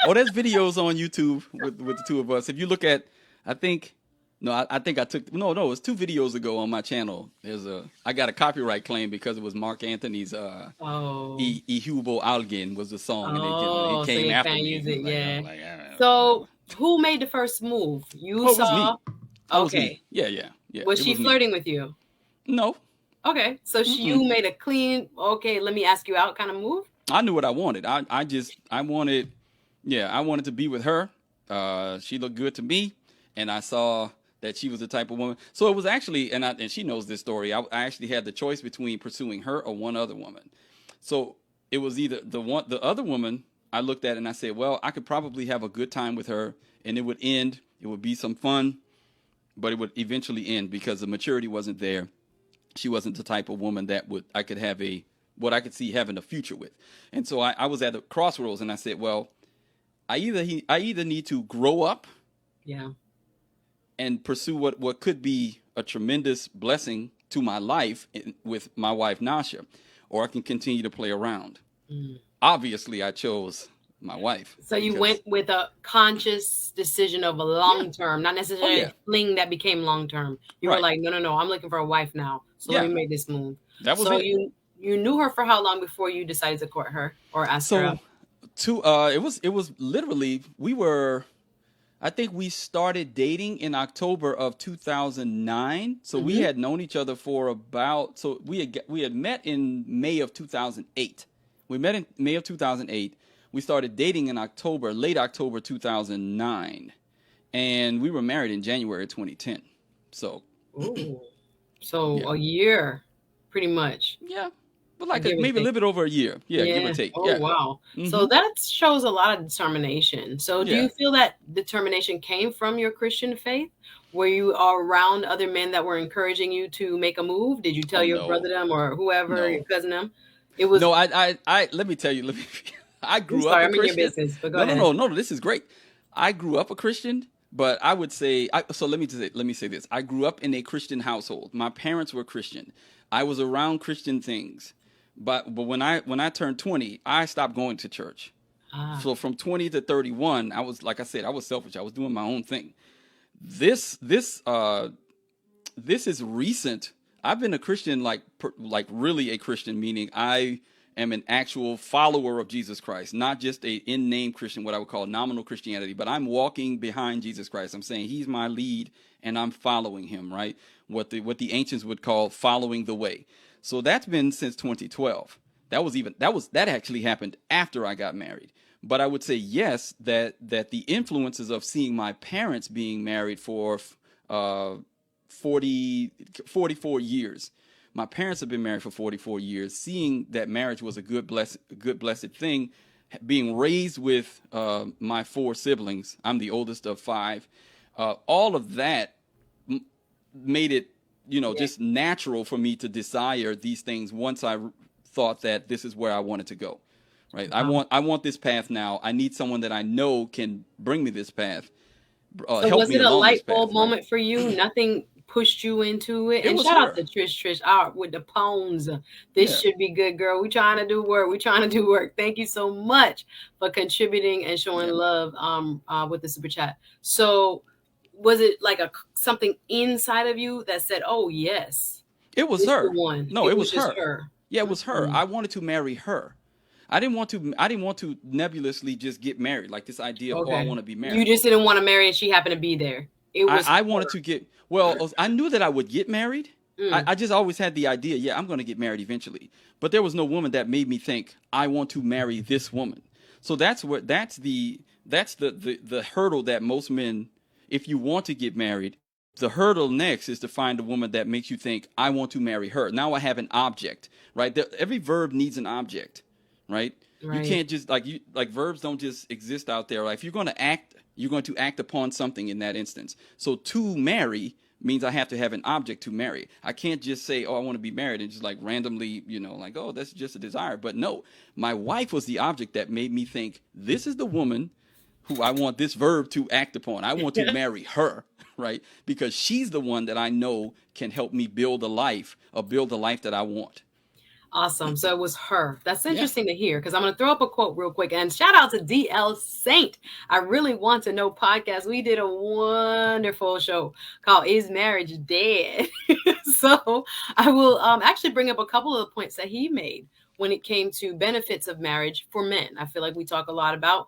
Oh, there's videos on YouTube with the two of us. If you look at, I think, no, I think I took, no, it was 2 videos ago on my channel. I got a copyright claim because it was Mark Anthony's, Oh. Hubo Alguien was the song, and it Oh, so came you after can't me. use it, I was yeah. like, So who made the first move? You oh, it was me. saw. Oh, it was me. Okay. Yeah, yeah, yeah. Was It she was me. flirting with you? No. Okay. So Mm-mm. you made a clean, okay, let me ask you out kind of move? I knew what I wanted. I wanted, yeah, I wanted to be with her. She looked good to me, and I saw that she was the type of woman. So it was actually, and she knows this story. I actually had the choice between pursuing her or one other woman. So it was either the other woman I looked at and I said, well, I could probably have a good time with her, and it would end. It would be some fun, but it would eventually end because the maturity wasn't there. She wasn't the type of woman that I could have what I could see having a future with. And so I was at a crossroads, and I said, well, I either need to grow up Yeah. and pursue what could be a tremendous blessing to my life with my wife Nasha, or I can continue to play around. Mm. Obviously, I chose my wife So you because went with a conscious decision of a yeah, long term, not oh necessarily yeah, a fling that became long term. You were right, like, no, no, no, I'm looking for a wife now. So let yeah, me make this move. that was So it. you knew her for how long before you decided to court her or ask her out? So it was literally we were I think we started dating in October of 2009. So we Mm-hmm. had known each other for about, so we had met in May of 2008. We met in May of 2008. We started dating in October, late October 2009. And we were married in January 2010. So, Ooh. So yeah. a year, pretty much, Yeah. But like give and maybe a take. little bit over a year. Yeah, give or Yeah. take. Oh, Yeah. wow. So Mhm. that shows a lot of determination. So do Yeah. you feel that determination came from your Christian faith? Were you around other men that were encouraging you to make a move? Did you tell Oh your no. brother them or whoever, your No. cousin them? It was, No, let me tell you, I I'm grew up sorry, a I'm in your Christian. business, but go No, no, ahead. no, no, this is great. I grew up a Christian, but I would say, so let me say this. I grew up in a Christian household. My parents were Christian. I was around Christian things. But when I turned 20, I stopped going to church. Ah, So from 20 to 31, I was, like I said, I was selfish. I was doing my own thing. This this uh this is recent. I've been a Christian, like really a Christian, meaning I am an actual follower of Jesus Christ, not just a in name Christian, what I would call nominal Christianity, but I'm walking behind Jesus Christ. I'm saying He's my lead, and I'm following Him. Right, what the ancients would call following the way. So that's been since 2012. That actually happened after I got married. But I would say yes, that the influences of seeing my parents being married for uh, 44 years. My parents have been married for 44 years. Seeing that marriage was a good blessed thing, being raised with my 4 siblings. I'm the oldest of 5. All of that made it, yeah. just natural for me to desire these things once I thought that this is where I wanted to go. Right? I Wow. want I want this path now. I need someone that I know can bring me this path, So help was me it a along this light bulb path. Right? moment for you? Nothing pushed you into it? It And was shout out her. to Trish out with the poems. This Yeah. should be good, girl. We trying to do work. We trying to do work. Thank you so much for contributing and showing Yeah. love with the super chat. So was it like a something inside of you that said, "Oh yes, It was this the her. one." No, It it was was just her. her. Yeah, it was her. Mm. I wanted to marry her. I didn't want to nebulously just get married, like this idea of, oh, I Okay. want to be You married. just didn't want to marry and she happened to be there. It was I wanted her. to get, well, I knew that I would get married. Mm. I just always had the idea, yeah, I'm going to get married eventually. But there was no woman that made me think I want to marry this woman. So that's the hurdle that most men, if you want to get married, the hurdle next is to find a woman that makes you think I want to marry her. Now I have an object, right? Every verb needs an object, right? You Right. can't just like verbs don't just exist out there. Like if you're going to act, you're going to act upon something in that instance. So to marry means I have to have an object to marry. I can't just say, "Oh, I want to be married," and just like randomly, like, "Oh, that's just a desire." But no, my wife was the object that made me think this is the woman who I want this verb to act upon. I want to marry her, right? Because she's the one that I know can help me build a life that I want. Awesome. So it was her. That's Yeah. interesting to hear because I'm going to throw up a quote real quick. And shout out to DL Saint. I Really Want to Know podcast. We did a wonderful show called Is Marriage Dead? So I will actually bring up a couple of the points that he made when it came to benefits of marriage for men. I feel like we talk a lot about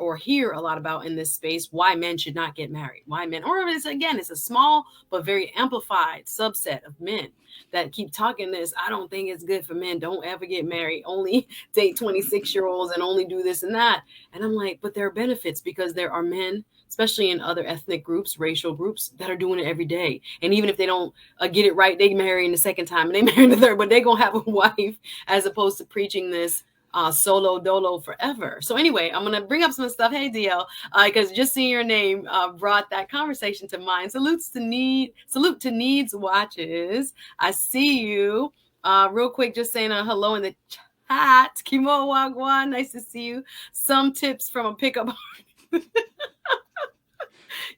or hear a lot about in this space why men should not get married, why men, or it's a small but very amplified subset of men that keep talking this. I don't think it's good for men. Don't ever get married. Only date 26-year-olds and only do this and that. And I'm like, but there are benefits because there are men, especially in other ethnic groups, racial groups, that are doing it every day. And even if they don't get it right, they marry in the second time and they marry in the third, but they're going to have a wife as opposed to preaching this solo dolo forever. So anyway, I'm gonna bring up some stuff. Hey DL, because just seeing your name brought that conversation to mind. Salute to Needs Watches. I see you. Real quick, just saying a hello in the chat. Kimo Wagwan, nice to see you. Some tips from a pickup.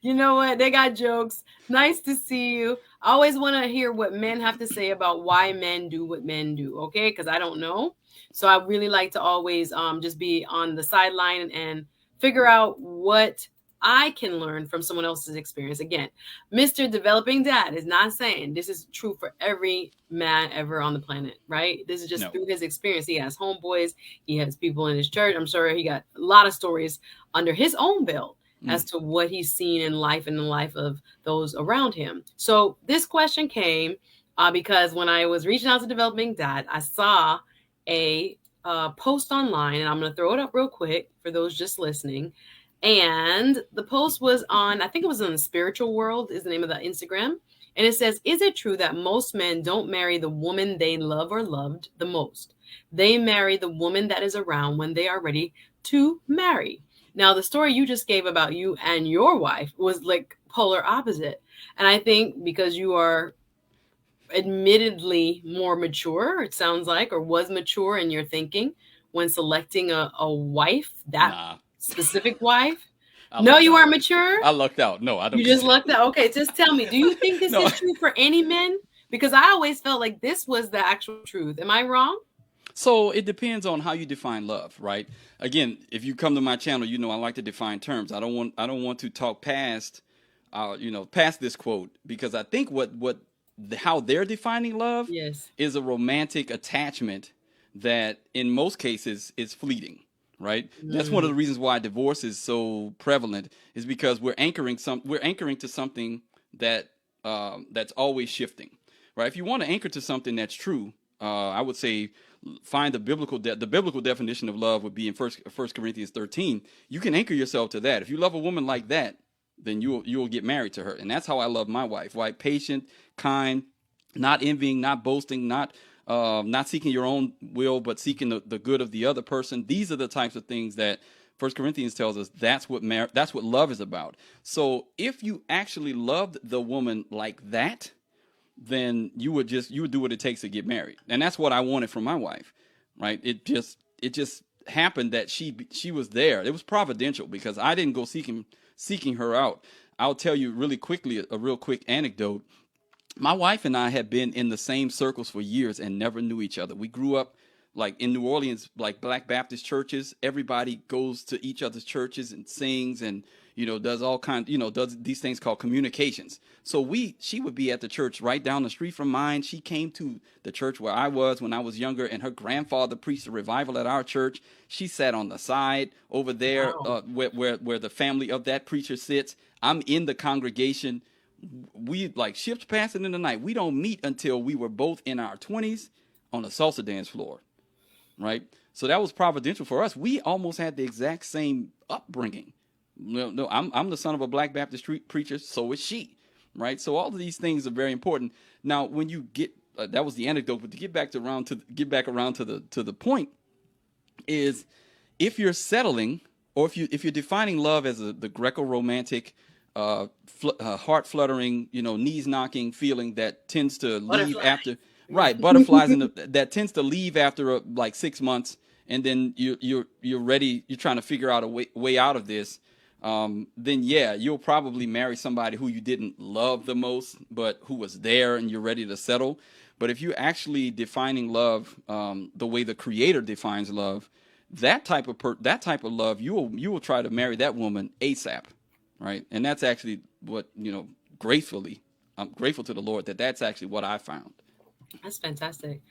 You know what? They got jokes. Nice to see you. I always want to hear what men have to say about why men do what men do, okay? Because I don't know. So I really like to always just be on the sideline and figure out what I can learn from someone else's experience. Again, Mr. Developing Dad is not saying this is true for every man ever on the planet, right? This is just through his experience. He has homeboys. He has people in his church. I'm sure he got a lot of stories under his own belt as to what he's seen in life and the life of those around him. So this question came because when I was reaching out to Developing Dad, I saw a post online, and I'm going to throw it up real quick for those just listening. And the post was on, I think it was on the Spiritual World is the name of the Instagram. And it says, is it true that most men don't marry the woman they love or loved the most? They marry the woman that is around when they are ready to marry. Now, the story you just gave about you and your wife was like polar opposite. And I think because you are admittedly more mature, it sounds like, or was mature in your thinking when selecting a wife, that specific wife. No, you weren't mature? I lucked out. No, I don't. You just lucked out. Okay, just tell me, do you think this is true for any men? Because I always felt like this was the actual truth. Am I wrong? So it depends on how you define love, right? Again, if you come to my channel, you know I like to define terms. I don't want to talk past, past this quote, because I think how they're defining love is a romantic attachment that in most cases is fleeting, right? That's one of the reasons why divorce is so prevalent, is because we're anchoring to something that that's always shifting, right? If you want to anchor to something that's true, I would say find the biblical definition of love would be in First Corinthians 13. You can anchor yourself to that. If you love a woman like that, then you'll get married to her. And that's how I love my wife, right? Patient, kind, not envying, not boasting, not seeking your own will, but seeking the good of the other person. These are the types of things that First Corinthians tells us that's what love is about. So if you actually loved the woman like that, then you would do what it takes to get married. And that's what I wanted from my wife, right? It just happened that she was there. It was providential because I didn't go seeking her out. I'll tell you really quickly a real quick anecdote. My wife and I had been in the same circles for years and never knew each other. We grew up like in New Orleans, like Black Baptist churches. Everybody goes to each other's churches and sings and does all kinds, does these things called communications. So she would be at the church right down the street from mine. She came to the church where I was when I was younger, and her grandfather preached a revival at our church. She sat on the side over there, where the family of that preacher sits. I'm in the congregation. We like ships passing in the night. We don't meet until we were both in our 20s on a salsa dance floor, right? So that was providential for us. We almost had the exact same upbringing. No, I'm the son of a Black Baptist preacher, so is she, right? So all of these things are very important. Now, when you get that was the anecdote, but to get back around to the point is, if you're settling, or if you're defining love as the Greco-romantic, heart fluttering, knees knocking feeling that tends to leave after, right? Butterflies that tends to leave after like 6 months, and then you're ready. You're trying to figure out a way out of this. Then you'll probably marry somebody who you didn't love the most, but who was there and you're ready to settle. But if you're actually defining love the way the Creator defines love, that type of love, you will try to marry that woman ASAP, right? And that's actually what Gratefully, I'm grateful to the Lord that that's actually what I found. That's fantastic.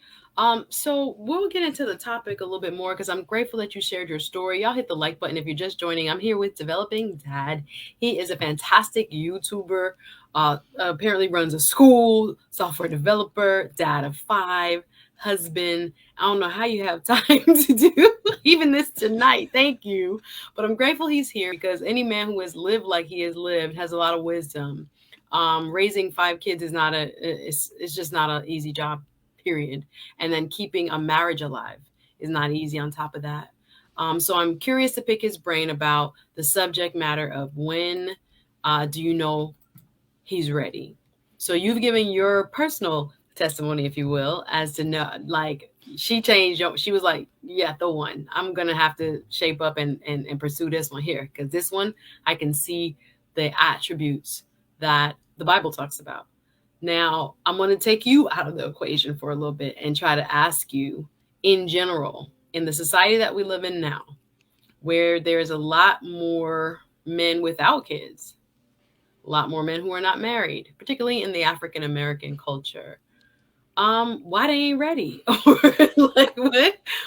So we'll get into the topic a little bit more because I'm grateful that you shared your story. Y'all hit the like button if you're just joining. I'm here with Developing Dad. He is a fantastic YouTuber. Apparently runs a school, software developer, dad of 5, husband. I don't know how you have time to do even this tonight. Thank you. But I'm grateful he's here because any man who has lived like he has lived has a lot of wisdom. Raising 5 kids is not it's just not an easy job, period. And then keeping a marriage alive is not easy on top of that. So I'm curious to pick his brain about the subject matter of when do you know he's ready. So you've given your personal testimony, if you will, as to know, like she changed. She was like, yeah, the one. I'm going to have to shape up and pursue this one here. Because this one, I can see the attributes that the Bible talks about. Now, I'm going to take you out of the equation for a little bit and try to ask you, in general, in the society that we live in now, where there's a lot more men without kids, a lot more men who are not married, particularly in the African American culture. Why they ain't ready? Or like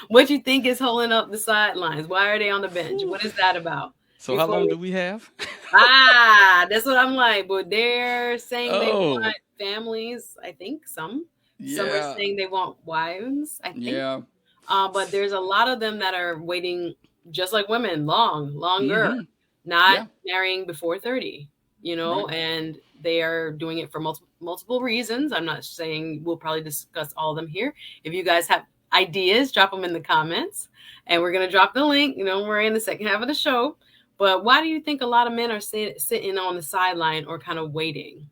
what you think is holding up the sidelines? Why are they on the bench? What is that about? So how long do we have? That's what I'm like. But they're saying they want families. I think some are saying they want wives. I think. Yeah. But there's a lot of them that are waiting, just like women, longer, not marrying before 30. Right. And they are doing it for multiple reasons. I'm not saying we'll probably discuss all of them here. If you guys have ideas, drop them in the comments, and we're going to drop the link. We're in the second half of the show. But why do you think a lot of men are sitting on the sideline or kind of waiting?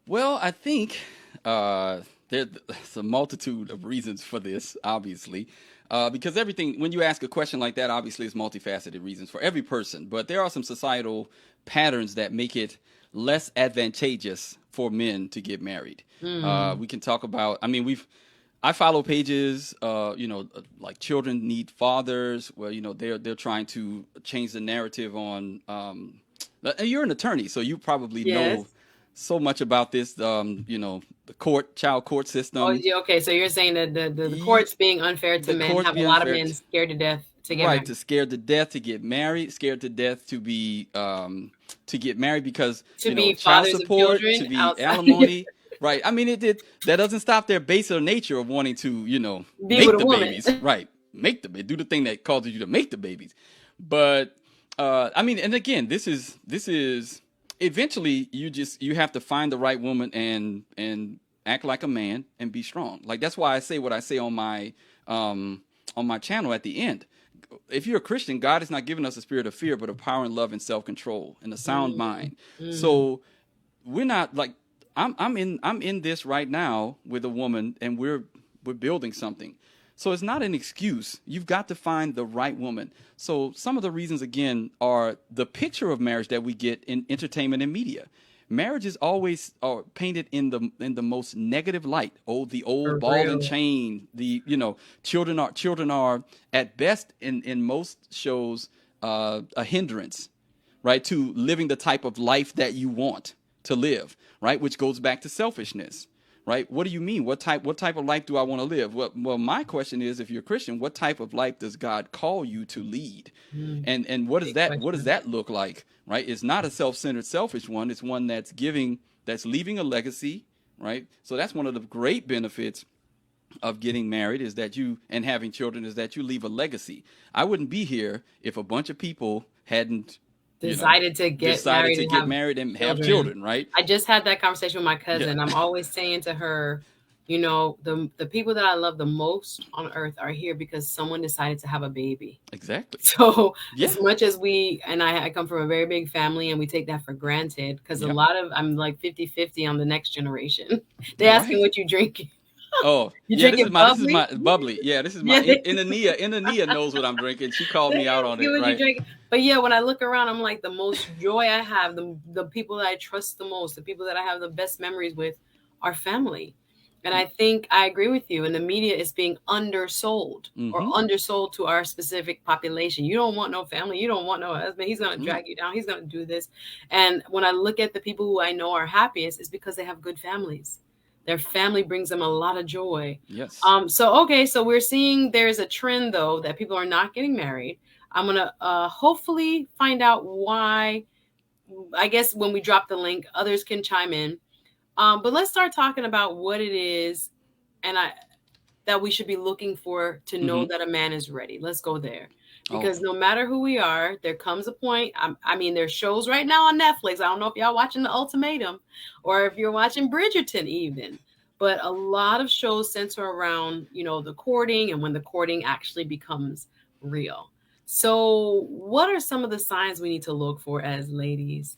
Well, I think there's a multitude of reasons for this, obviously. Because everything, when you ask a question like that, obviously it's multifaceted reasons for every person. But there are some societal patterns that make it less advantageous for men to get married. We can talk about, I follow pages, like Children Need Fathers, where, they're trying to change the narrative on, and you're an attorney, so you probably know so much about this, the child court system. Oh, okay. So you're saying that the courts being unfair to men, have a lot of men scared to death to get married. To scared to death to get married, scared to death to be to get married because be child fathers support, of children, to be outside. alimony. Right. That doesn't stop their base of nature of wanting to, make the babies. Right. Do the thing that causes you to make the babies. But and again, this is eventually you have to find the right woman and act like a man and be strong. Like that's why I say what I say on my channel at the end. If you're a Christian, God has not given us a spirit of fear, but of power and love and self-control and a sound mind. So we're not like I'm in this right now with a woman, and we're building something. So it's not an excuse. You've got to find the right woman. So some of the reasons, again, are the picture of marriage that we get in entertainment and media. Marriage is always painted in the most negative light. The old ball and chain. Children are at best in most shows a hindrance, right, to living the type of life that you want to live, right, which goes back to selfishness. Right? What do you mean? What type of life do I want to live? Well, my question is, if you're a Christian, what type of life does God call you to lead? And what does that look like? Right? It's not a self-centered, selfish one. It's one that's leaving a legacy. Right? So that's one of the great benefits of getting married and having children is that you leave a legacy. I wouldn't be here if a bunch of people hadn't decided to get married and have children, right? I just had that conversation with my cousin. I'm always saying to her, the people that I love the most on earth are here because someone decided to have a baby. Exactly. So as much as I come from a very big family and we take that for granted, because I'm like 50-50 on the next generation. They asking what you drinking. Oh, this is my bubbly. Yeah, this is my Inania knows what I'm drinking. She called me out on it, right? But yeah, when I look around, I'm like, the most joy I have, the people that I trust the most, the people that I have the best memories with, are family. And I think I agree with you. And the media is being undersold or Mm-hmm. undersold to our specific population. You don't want no family. You don't want no husband. He's going to Mm. drag you down. He's going to do this. And when I look at the people who I know are happiest, it's because they have good families. Their family brings them a lot of joy. Yes. So we're seeing there's a trend though that people are not getting married. I'm gonna hopefully find out why. I guess when we drop the link, others can chime in. But let's start talking about what it is, and I that we should be looking for to know Mm-hmm. that a man is ready. Let's go there. Oh. Because no matter who we are, there comes a point. I mean, there's shows right now on Netflix. I don't know if y'all watching The Ultimatum or if you're watching Bridgerton even. But a lot of shows center around, the courting and when the courting actually becomes real. So, what are some of the signs we need to look for as ladies?